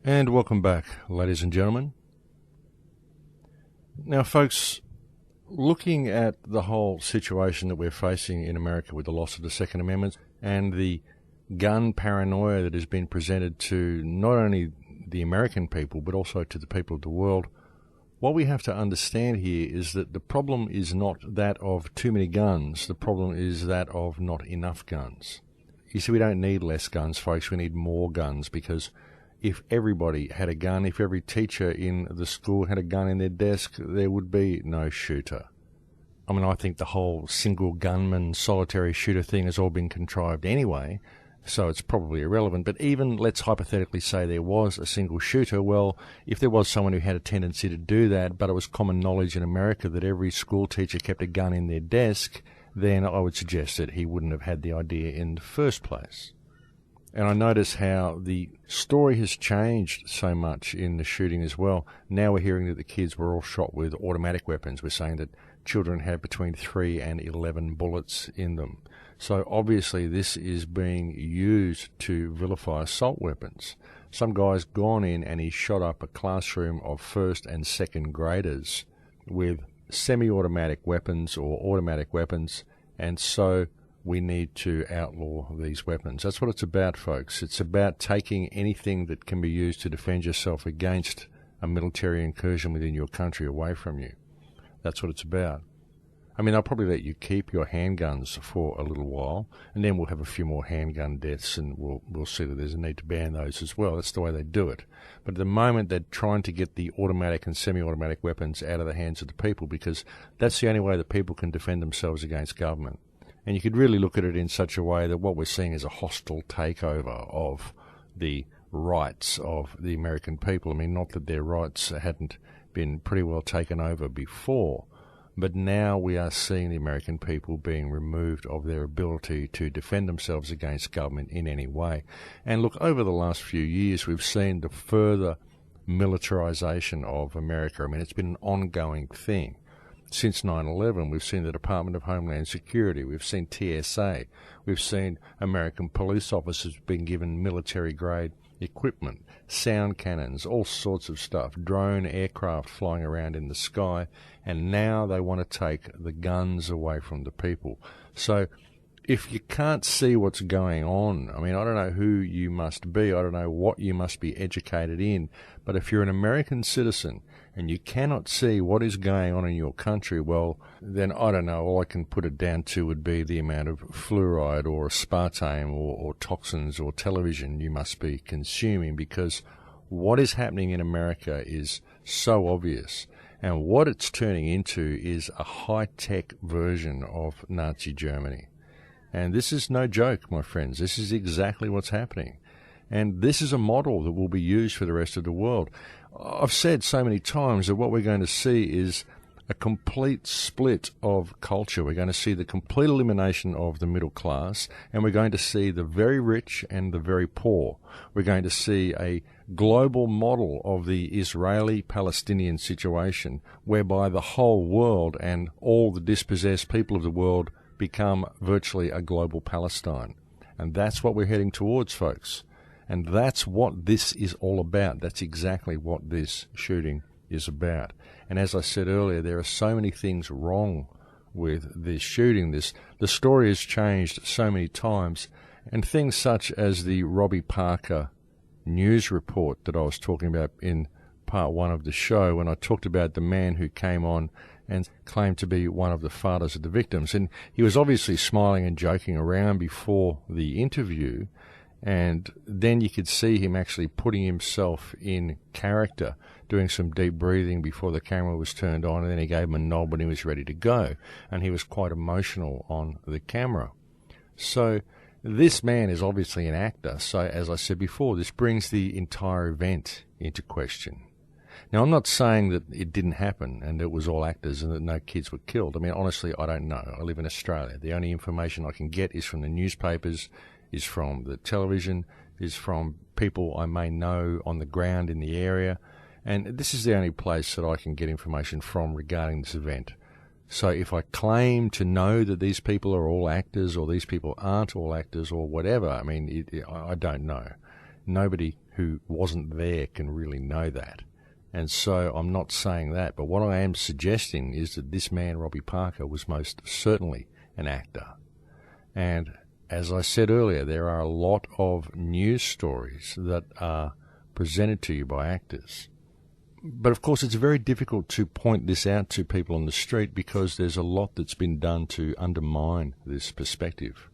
And welcome back, ladies and gentlemen. Now, folks, looking at the whole situation that we're facing in America with the loss of the Second Amendment and the gun paranoia that has been presented to not only the American people but also to the people of the world, what we have to understand here is that the problem is not that of too many guns. The problem is that of not enough guns. You see, we don't need less guns, folks. We need more guns, because if everybody had a gun, if every teacher in the school had a gun in their desk, there would be no shooter. I mean, I think the whole single gunman, solitary shooter thing has all been contrived anyway, so it's probably irrelevant. But even let's hypothetically say there was a single shooter. Well, if there was someone who had a tendency to do that, but it was common knowledge in America that every school teacher kept a gun in their desk, then I would suggest that he wouldn't have had the idea in the first place. And I notice how the story has changed so much in the shooting as well. Now we're hearing that the kids were all shot with automatic weapons. We're saying that children had between 3 and 11 bullets in them. So obviously this is being used to vilify assault weapons. Some guy's gone in and he shot up a classroom of first and second graders with semi-automatic weapons or automatic weapons, and so we need to outlaw these weapons. That's what it's about, folks. It's about taking anything that can be used to defend yourself against a military incursion within your country away from you. That's what it's about. I mean, they'll probably let you keep your handguns for a little while, and then we'll have a few more handgun deaths, and we'll see that there's a need to ban those as well. That's the way they do it. But at the moment, they're trying to get the automatic and semi-automatic weapons out of the hands of the people, because that's the only way that people can defend themselves against government. And you could really look at it in such a way that what we're seeing is a hostile takeover of the rights of the American people. I mean, not that their rights hadn't been pretty well taken over before, but now we are seeing the American people being removed of their ability to defend themselves against government in any way. And look, over the last few years, we've seen the further militarization of America. I mean, it's been an ongoing thing. Since 9/11, we've seen the Department of Homeland Security, we've seen TSA, we've seen American police officers being given military-grade equipment, sound cannons, all sorts of stuff, drone aircraft flying around in the sky, and now they want to take the guns away from the people. So if you can't see what's going on, I mean, I don't know who you must be, I don't know what you must be educated in, but if you're an American citizen and you cannot see what is going on in your country, well, then I don't know, all I can put it down to would be the amount of fluoride or aspartame or toxins or television you must be consuming, because what is happening in America is so obvious. And what it's turning into is a high-tech version of Nazi Germany. And this is no joke, my friends. This is exactly what's happening. And this is a model that will be used for the rest of the world. I've said so many times that what we're going to see is a complete split of culture. We're going to see the complete elimination of the middle class, and we're going to see the very rich and the very poor. We're going to see a global model of the Israeli-Palestinian situation, whereby the whole world and all the dispossessed people of the world become virtually a global Palestine. And that's what we're heading towards, folks. And that's what this is all about. That's exactly what this shooting is about. And as I said earlier, there are so many things wrong with this shooting. The story has changed so many times, and things such as the Robbie Parker news report that I was talking about in part one of the show, when I talked about the man who came on and claimed to be one of the fathers of the victims. And he was obviously smiling and joking around before the interview, and then you could see him actually putting himself in character, doing some deep breathing before the camera was turned on, and then he gave him a nod when he was ready to go, and he was quite emotional on the camera. So this man is obviously an actor. So as I said before, this brings the entire event into question. Now, I'm not saying that it didn't happen and it was all actors and that no kids were killed. I mean, honestly, I don't know. I live in Australia. The only information I can get is from the newspapers, is from the television, is from people I may know on the ground in the area. And this is the only place that I can get information from regarding this event. So if I claim to know that these people are all actors or these people aren't all actors or whatever, I mean, I don't know. nobody who wasn't there can really know that. And so I'm not saying that, but what I am suggesting is that this man, Robbie Parker, was most certainly an actor. And as I said earlier, there are a lot of news stories that are presented to you by actors. But of course, it's very difficult to point this out to people on the street because there's a lot that's been done to undermine this perspective.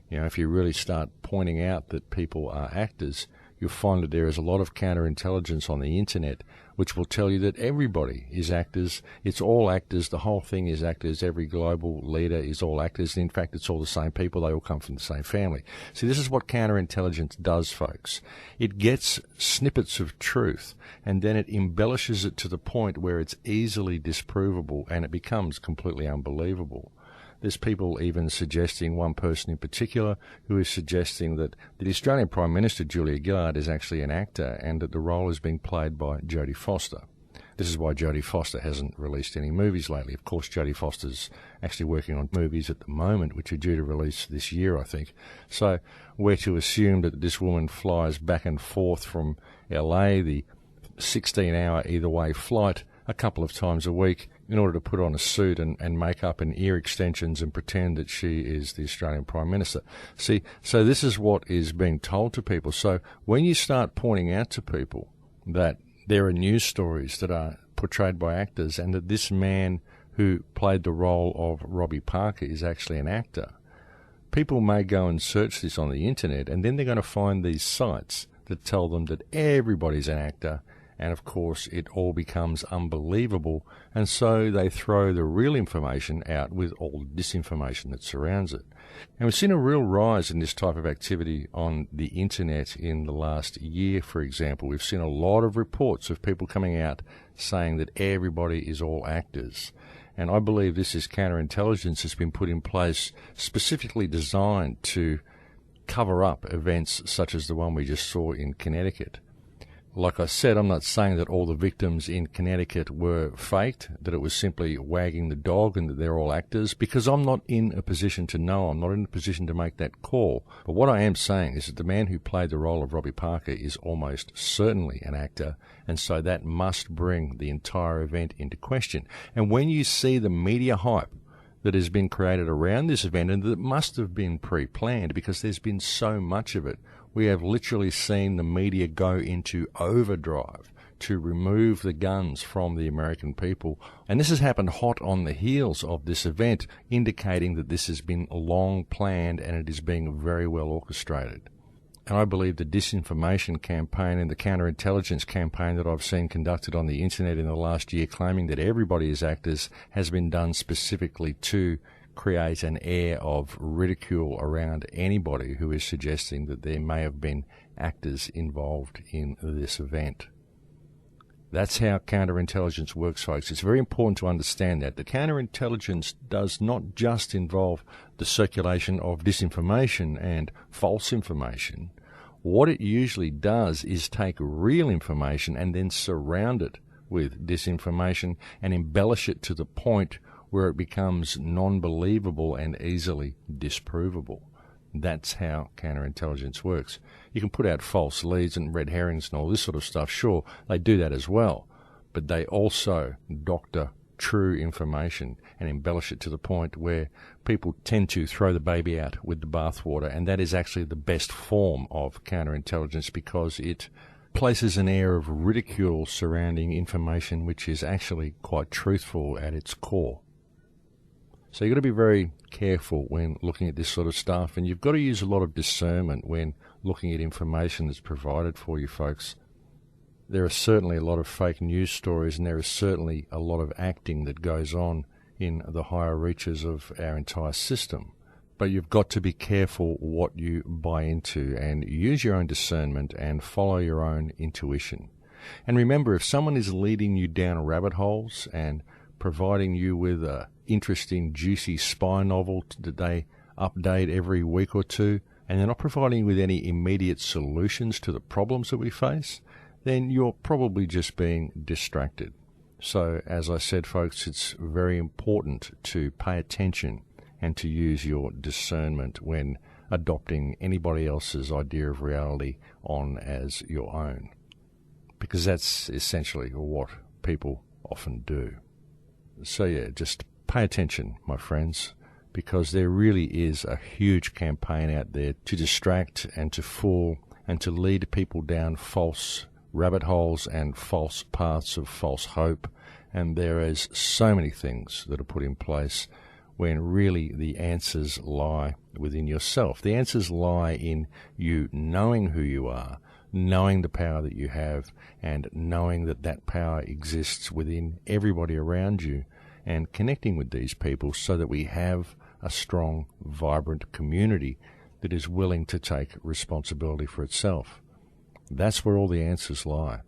You know, if you really start pointing out that people are actors, you'll find that there is a lot of counterintelligence on the internet which will tell you that everybody is actors. It's all actors. The whole thing is actors. Every global leader is all actors. And in fact, it's all the same people. They all come from the same family. See, this is what counterintelligence does, folks. It gets snippets of truth and then it embellishes it to the point where it's easily disprovable and it becomes completely unbelievable. There's people even suggesting, one person in particular, who is suggesting that the Australian Prime Minister, Julia Gillard, is actually an actor and that the role is being played by Jodie Foster. This is why Jodie Foster hasn't released any movies lately. Of course, Jodie Foster's actually working on movies at the moment, which are due to release this year, I think. So we're to assume that this woman flies back and forth from LA, the 16-hour either-way flight, a couple of times a week in order to put on a suit and makeup and ear extensions and pretend that she is the Australian Prime Minister. See, so this is what is being told to people. So when you start pointing out to people that there are news stories that are portrayed by actors and that this man who played the role of Robbie Parker is actually an actor, people may go and search this on the internet and then they're going to find these sites that tell them that everybody's an actor. And, of course, it all becomes unbelievable, and so they throw the real information out with all the disinformation that surrounds it. And we've seen a real rise in this type of activity on the internet in the last year, for example. We've seen a lot of reports of people coming out saying that everybody is all actors. And I believe this is counterintelligence that's been put in place specifically designed to cover up events such as the one we just saw in Connecticut. Like I said, I'm not saying that all the victims in Connecticut were faked, that it was simply wagging the dog and that they're all actors, because I'm not in a position to know. I'm not in a position to make that call. But what I am saying is that the man who played the role of Robbie Parker is almost certainly an actor, and so that must bring the entire event into question. And when you see the media hype that has been created around this event, and that must have been pre-planned because there's been so much of it, we have literally seen the media go into overdrive to remove the guns from the American people. And this has happened hot on the heels of this event, indicating that this has been long planned and it is being very well orchestrated. And I believe the disinformation campaign and the counterintelligence campaign that I've seen conducted on the internet in the last year, claiming that everybody is actors, has been done specifically to create an air of ridicule around anybody who is suggesting that there may have been actors involved in this event. That's how counterintelligence works, folks. It's very important to understand that. The counterintelligence does not just involve the circulation of disinformation and false information. What it usually does is take real information and then surround it with disinformation and embellish it to the point where it becomes non-believable and easily disprovable. That's how counterintelligence works. You can put out false leads and red herrings and all this sort of stuff. Sure, they do that as well. But they also doctor true information and embellish it to the point where people tend to throw the baby out with the bathwater. And that is actually the best form of counterintelligence because it places an air of ridicule surrounding information which is actually quite truthful at its core. So you've got to be very careful when looking at this sort of stuff, and you've got to use a lot of discernment when looking at information that's provided for you, folks. There are certainly a lot of fake news stories, and there is certainly a lot of acting that goes on in the higher reaches of our entire system. But you've got to be careful what you buy into and use your own discernment and follow your own intuition. And remember, if someone is leading you down rabbit holes and providing you with a interesting, juicy spy novel that they update every week or two, and they're not providing you with any immediate solutions to the problems that we face, then you're probably just being distracted. So, as I said, folks, it's very important to pay attention and to use your discernment when adopting anybody else's idea of reality on as your own, because that's essentially what people often do. So yeah, just pay attention, my friends, because there really is a huge campaign out there to distract and to fool and to lead people down false rabbit holes and false paths of false hope. And there is so many things that are put in place when really the answers lie within yourself. The answers lie in you knowing who you are, knowing the power that you have, and knowing that that power exists within everybody around you, and connecting with these people so that we have a strong, vibrant community that is willing to take responsibility for itself. That's where all the answers lie.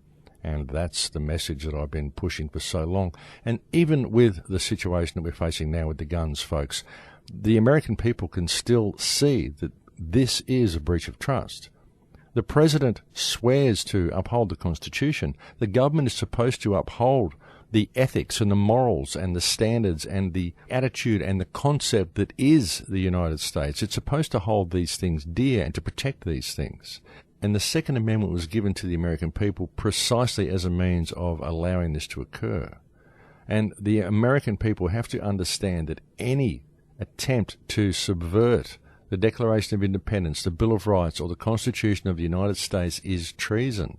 And that's the message that I've been pushing for so long. And even with the situation that we're facing now with the guns, folks, the American people can still see that this is a breach of trust. The president swears to uphold the Constitution. The government is supposed to uphold the ethics and the morals and the standards and the attitude and the concept that is the United States. It's supposed to hold these things dear and to protect these things. And the Second Amendment was given to the American people precisely as a means of allowing this to occur. And the American people have to understand that any attempt to subvert the Declaration of Independence, the Bill of Rights, or the Constitution of the United States is treason,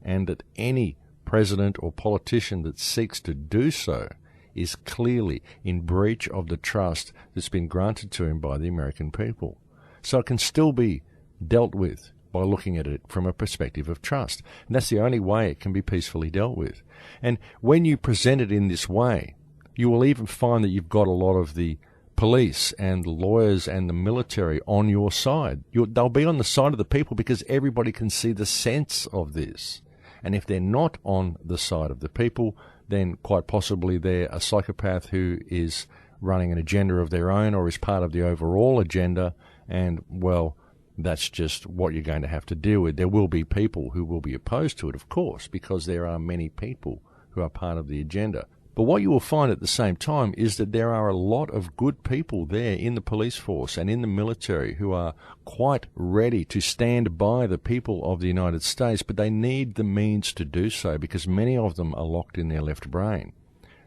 and that any president or politician that seeks to do so is clearly in breach of the trust that's been granted to him by the American people. So it can still be dealt with by looking at it from a perspective of trust. And that's the only way it can be peacefully dealt with. And when you present it in this way, you will even find that you've got a lot of the police and the lawyers and the military on your side. They'll be on the side of the people because everybody can see the sense of this. And if they're not on the side of the people, then quite possibly they're a psychopath who is running an agenda of their own or is part of the overall agenda. And, well, that's just what you're going to have to deal with. There will be people who will be opposed to it, of course, because there are many people who are part of the agenda. But what you will find at the same time is that there are a lot of good people there in the police force and in the military who are quite ready to stand by the people of the United States, but they need the means to do so because many of them are locked in their left brain.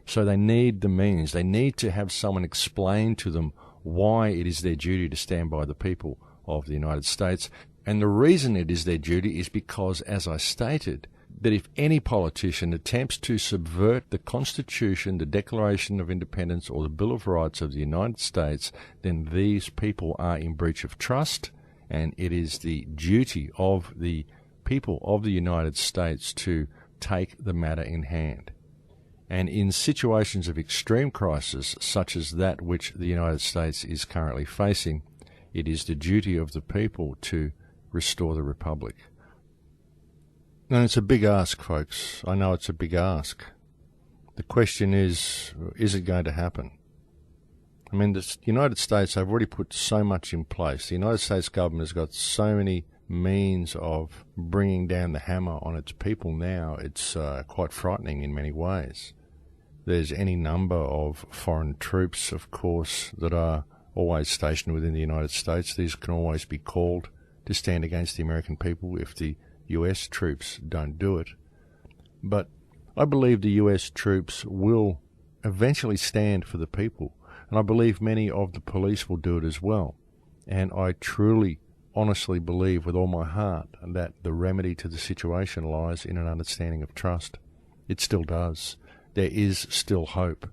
So they need the means. They need to have someone explain to them why it is their duty to stand by the people of the United States. And the reason it is their duty is because, as I stated, that if any politician attempts to subvert the Constitution, the Declaration of Independence, or the Bill of Rights of the United States, then these people are in breach of trust, and it is the duty of the people of the United States to take the matter in hand. And in situations of extreme crisis, such as that which the United States is currently facing, it is the duty of the people to restore the Republic. And it's a big ask, folks. I know it's a big ask. The question is it going to happen? I mean, the United States have already put so much in place. The United States government has got so many means of bringing down the hammer on its people now. It's quite frightening in many ways. There's any number of foreign troops, of course, that are always stationed within the United States. These can always be called to stand against the American people if the US troops don't do it. But I believe the US troops will eventually stand for the people, and I believe many of the police will do it as well. And I truly, honestly believe with all my heart that the remedy to the situation lies in an understanding of trust. It still does. There is still hope.